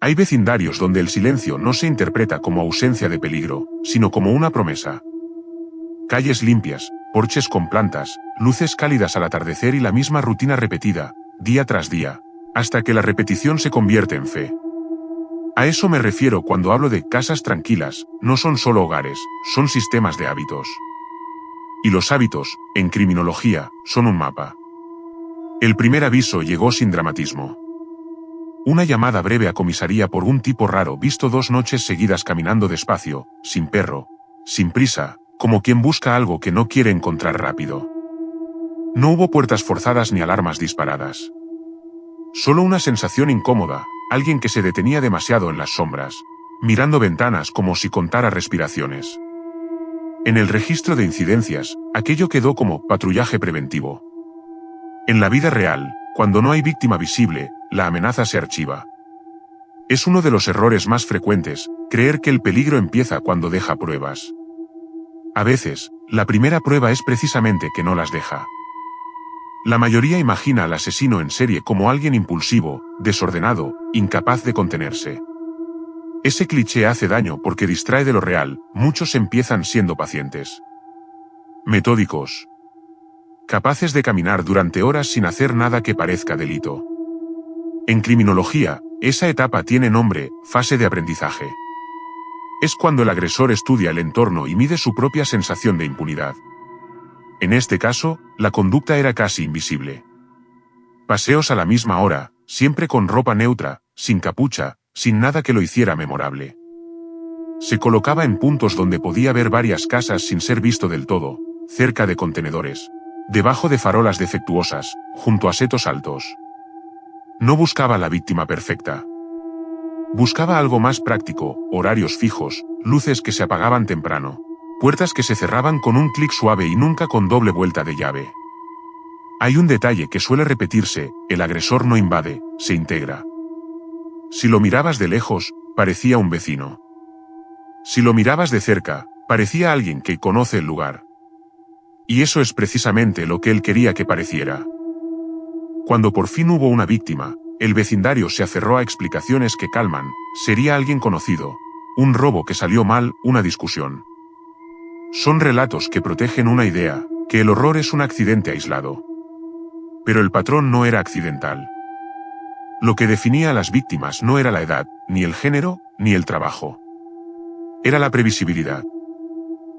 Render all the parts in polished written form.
Hay vecindarios donde el silencio no se interpreta como ausencia de peligro, sino como una promesa. Calles limpias, porches con plantas, luces cálidas al atardecer y la misma rutina repetida, día tras día, hasta que la repetición se convierte en fe. A eso me refiero cuando hablo de casas tranquilas, no son solo hogares, son sistemas de hábitos. Y los hábitos, en criminología, son un mapa. El primer aviso llegó sin dramatismo. Una llamada breve a comisaría por un tipo raro visto 2 noches seguidas caminando despacio, sin perro, sin prisa, como quien busca algo que no quiere encontrar rápido. No hubo puertas forzadas ni alarmas disparadas. Solo una sensación incómoda, alguien que se detenía demasiado en las sombras, mirando ventanas como si contara respiraciones. En el registro de incidencias, aquello quedó como patrullaje preventivo. En la vida real, cuando no hay víctima visible, la amenaza se archiva. Es uno de los errores más frecuentes, creer que el peligro empieza cuando deja pruebas. A veces, la primera prueba es precisamente que no las deja. La mayoría imagina al asesino en serie como alguien impulsivo, desordenado, incapaz de contenerse. Ese cliché hace daño porque distrae de lo real, muchos empiezan siendo pacientes. Metódicos. Capaces de caminar durante horas sin hacer nada que parezca delito. En criminología, esa etapa tiene nombre, fase de aprendizaje. Es cuando el agresor estudia el entorno y mide su propia sensación de impunidad. En este caso, la conducta era casi invisible. Paseos a la misma hora, siempre con ropa neutra, sin capucha, sin nada que lo hiciera memorable. Se colocaba en puntos donde podía ver varias casas sin ser visto del todo, cerca de contenedores, debajo de farolas defectuosas, junto a setos altos. No buscaba la víctima perfecta. Buscaba algo más práctico, horarios fijos, luces que se apagaban temprano, puertas que se cerraban con un clic suave y nunca con doble vuelta de llave. Hay un detalle que suele repetirse, el agresor no invade, se integra. Si lo mirabas de lejos, parecía un vecino. Si lo mirabas de cerca, parecía alguien que conoce el lugar. Y eso es precisamente lo que él quería que pareciera. Cuando por fin hubo una víctima, el vecindario se aferró a explicaciones que calman, sería alguien conocido, un robo que salió mal, una discusión. Son relatos que protegen una idea, que el horror es un accidente aislado. Pero el patrón no era accidental. Lo que definía a las víctimas no era la edad, ni el género, ni el trabajo. Era la previsibilidad.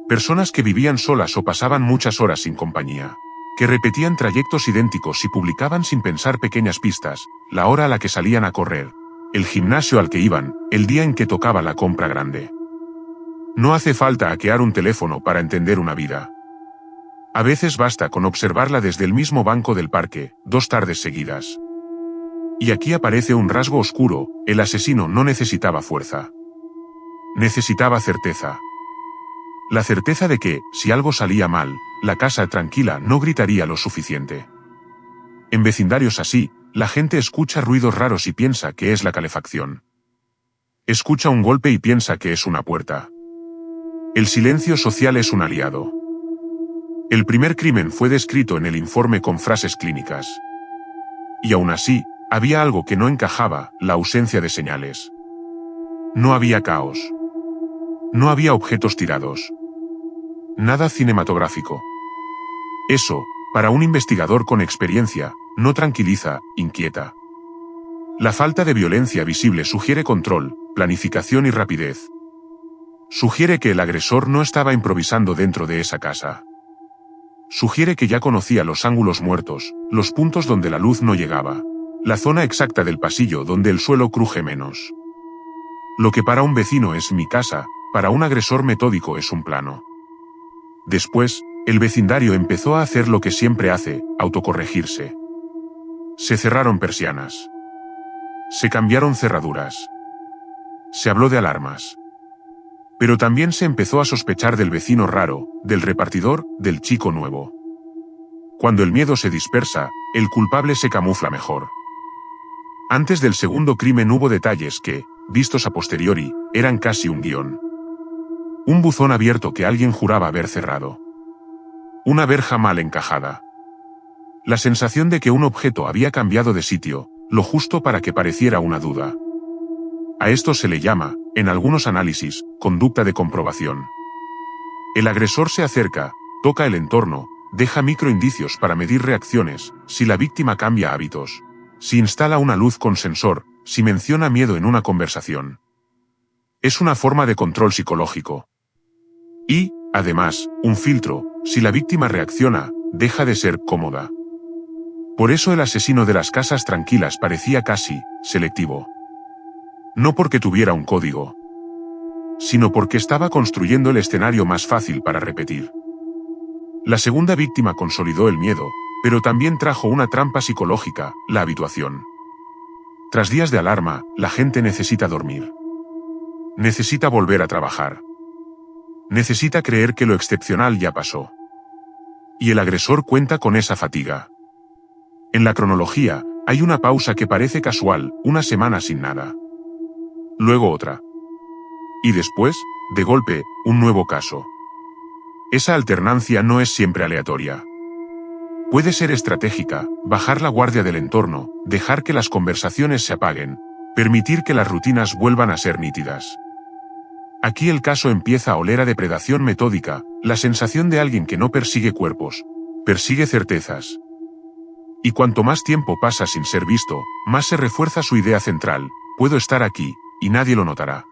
Personas que vivían solas o pasaban muchas horas sin compañía, que repetían trayectos idénticos y publicaban sin pensar pequeñas pistas, la hora a la que salían a correr, el gimnasio al que iban, el día en que tocaba la compra grande. No hace falta hackear un teléfono para entender una vida. A veces basta con observarla desde el mismo banco del parque, 2 tardes seguidas. Y aquí aparece un rasgo oscuro, el asesino no necesitaba fuerza. Necesitaba certeza. La certeza de que, si algo salía mal, la casa tranquila no gritaría lo suficiente. En vecindarios así, la gente escucha ruidos raros y piensa que es la calefacción. Escucha un golpe y piensa que es una puerta. El silencio social es un aliado. El primer crimen fue descrito en el informe con frases clínicas. Y aún así, había algo que no encajaba, la ausencia de señales. No había caos. No había objetos tirados. Nada cinematográfico. Eso, para un investigador con experiencia, no tranquiliza, inquieta. La falta de violencia visible sugiere control, planificación y rapidez. Sugiere que el agresor no estaba improvisando dentro de esa casa. Sugiere que ya conocía los ángulos muertos, los puntos donde la luz no llegaba, la zona exacta del pasillo donde el suelo cruje menos. Lo que para un vecino es mi casa, para un agresor metódico es un plano. Después, el vecindario empezó a hacer lo que siempre hace, autocorregirse. Se cerraron persianas. Se cambiaron cerraduras. Se habló de alarmas. Pero también se empezó a sospechar del vecino raro, del repartidor, del chico nuevo. Cuando el miedo se dispersa, el culpable se camufla mejor. Antes del segundo crimen hubo detalles que, vistos a posteriori, eran casi un guión. Un buzón abierto que alguien juraba haber cerrado. Una verja mal encajada. La sensación de que un objeto había cambiado de sitio, lo justo para que pareciera una duda. A esto se le llama, en algunos análisis, conducta de comprobación. El agresor se acerca, toca el entorno, deja microindicios para medir reacciones, si la víctima cambia hábitos, si instala una luz con sensor, si menciona miedo en una conversación. Es una forma de control psicológico. Y, además, un filtro, si la víctima reacciona, deja de ser cómoda. Por eso el asesino de las casas tranquilas parecía casi selectivo. No porque tuviera un código, sino porque estaba construyendo el escenario más fácil para repetir. La segunda víctima consolidó el miedo, pero también trajo una trampa psicológica, la habituación. Tras días de alarma, la gente necesita dormir. Necesita volver a trabajar. Necesita creer que lo excepcional ya pasó. Y el agresor cuenta con esa fatiga. En la cronología, hay una pausa que parece casual, una semana sin nada. Luego otra. Y después, de golpe, un nuevo caso. Esa alternancia no es siempre aleatoria. Puede ser estratégica, bajar la guardia del entorno, dejar que las conversaciones se apaguen, permitir que las rutinas vuelvan a ser nítidas. Aquí el caso empieza a oler a depredación metódica, la sensación de alguien que no persigue cuerpos, persigue certezas. Y cuanto más tiempo pasa sin ser visto, más se refuerza su idea central: puedo estar aquí, y nadie lo notará.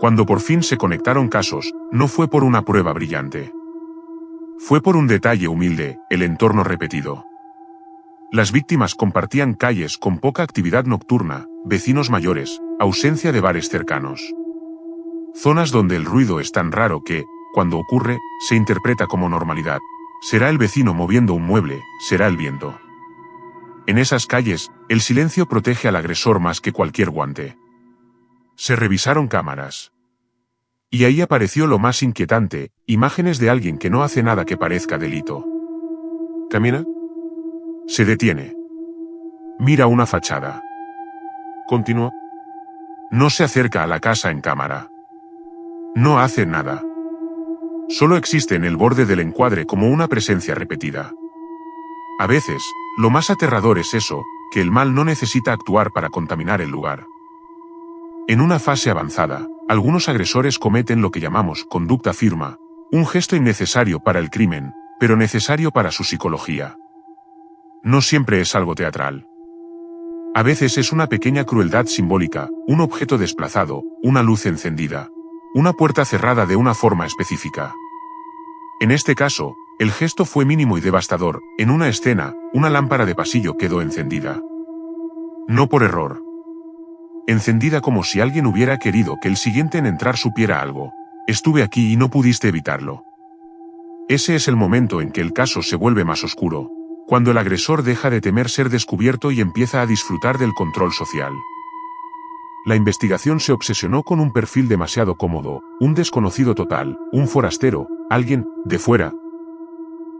Cuando por fin se conectaron casos, no fue por una prueba brillante. Fue por un detalle humilde, el entorno repetido. Las víctimas compartían calles con poca actividad nocturna, vecinos mayores, ausencia de bares cercanos. Zonas donde el ruido es tan raro que, cuando ocurre, se interpreta como normalidad. Será el vecino moviendo un mueble, será el viento. En esas calles, el silencio protege al agresor más que cualquier guante. Se revisaron cámaras. Y ahí apareció lo más inquietante: imágenes de alguien que no hace nada que parezca delito. ¿Camina? Se detiene. Mira una fachada. Continúa. No se acerca a la casa en cámara. No hace nada. Solo existe en el borde del encuadre como una presencia repetida. A veces, lo más aterrador es eso, que el mal no necesita actuar para contaminar el lugar. En una fase avanzada, algunos agresores cometen lo que llamamos conducta firma, un gesto innecesario para el crimen, pero necesario para su psicología. No siempre es algo teatral. A veces es una pequeña crueldad simbólica, un objeto desplazado, una luz encendida, una puerta cerrada de una forma específica. En este caso, el gesto fue mínimo y devastador. En una escena, una lámpara de pasillo quedó encendida. No por error. Encendida como si alguien hubiera querido que el siguiente en entrar supiera algo. Estuve aquí y no pudiste evitarlo. Ese es el momento en que el caso se vuelve más oscuro, cuando el agresor deja de temer ser descubierto y empieza a disfrutar del control social. La investigación se obsesionó con un perfil demasiado cómodo, un desconocido total, un forastero, alguien de fuera.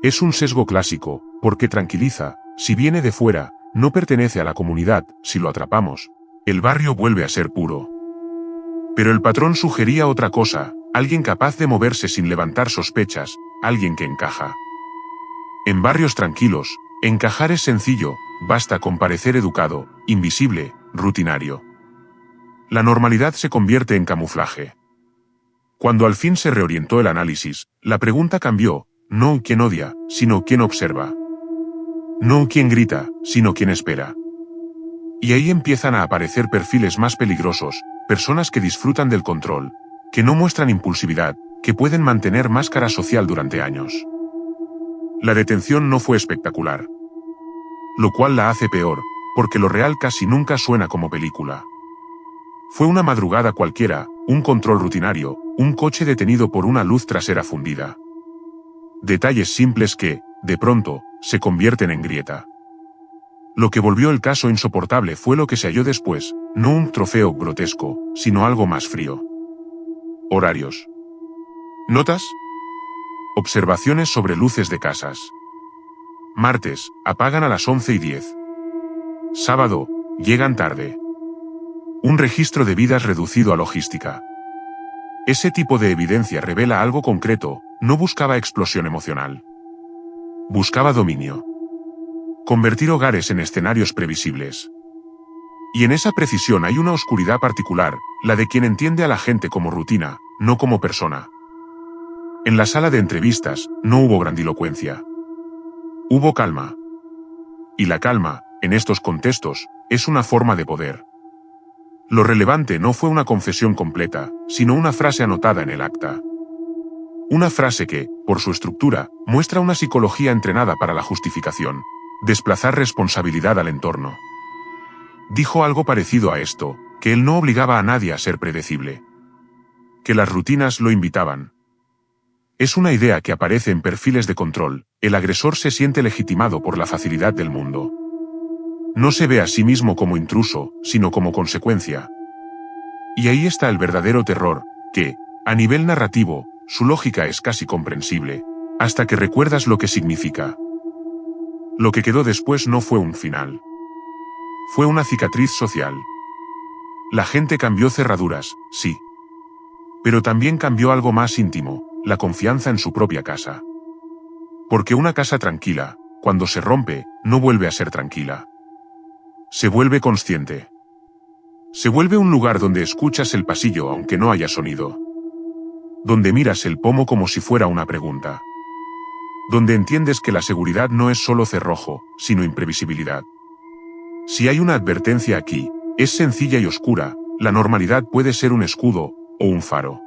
Es un sesgo clásico, porque tranquiliza: si viene de fuera, no pertenece a la comunidad, si lo atrapamos, el barrio vuelve a ser puro. Pero el patrón sugería otra cosa: alguien capaz de moverse sin levantar sospechas, alguien que encaja. En barrios tranquilos, encajar es sencillo, basta con parecer educado, invisible, rutinario. La normalidad se convierte en camuflaje. Cuando al fin se reorientó el análisis, la pregunta cambió: no quién odia, sino quién observa. No quién grita, sino quién espera. Y ahí empiezan a aparecer perfiles más peligrosos, personas que disfrutan del control, que no muestran impulsividad, que pueden mantener máscara social durante años. La detención no fue espectacular. Lo cual la hace peor, porque lo real casi nunca suena como película. Fue una madrugada cualquiera, un control rutinario, un coche detenido por una luz trasera fundida. Detalles simples que, de pronto, se convierten en grieta. Lo que volvió el caso insoportable fue lo que se halló después, no un trofeo grotesco, sino algo más frío. Horarios. ¿Notas? Observaciones sobre luces de casas. Martes, apagan a las 11:10. Sábado, llegan tarde. Un registro de vidas reducido a logística. Ese tipo de evidencia revela algo concreto: no buscaba explosión emocional. Buscaba dominio. Convertir hogares en escenarios previsibles. Y en esa precisión hay una oscuridad particular, la de quien entiende a la gente como rutina, no como persona. En la sala de entrevistas, no hubo grandilocuencia. Hubo calma. Y la calma, en estos contextos, es una forma de poder. Lo relevante no fue una confesión completa, sino una frase anotada en el acta. Una frase que, por su estructura, muestra una psicología entrenada para la justificación, desplazar responsabilidad al entorno. Dijo algo parecido a esto, que él no obligaba a nadie a ser predecible. Que las rutinas lo invitaban. Es una idea que aparece en perfiles de control, el agresor se siente legitimado por la facilidad del mundo. No se ve a sí mismo como intruso, sino como consecuencia. Y ahí está el verdadero terror, que, a nivel narrativo, su lógica es casi comprensible, hasta que recuerdas lo que significa. Lo que quedó después no fue un final. Fue una cicatriz social. La gente cambió cerraduras, sí. Pero también cambió algo más íntimo, la confianza en su propia casa. Porque una casa tranquila, cuando se rompe, no vuelve a ser tranquila. Se vuelve consciente. Se vuelve un lugar donde escuchas el pasillo aunque no haya sonido. Donde miras el pomo como si fuera una pregunta. Donde entiendes que la seguridad no es solo cerrojo, sino imprevisibilidad. Si hay una advertencia aquí, es sencilla y oscura, la normalidad puede ser un escudo, o un faro.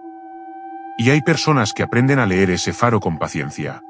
Y hay personas que aprenden a leer ese faro con paciencia.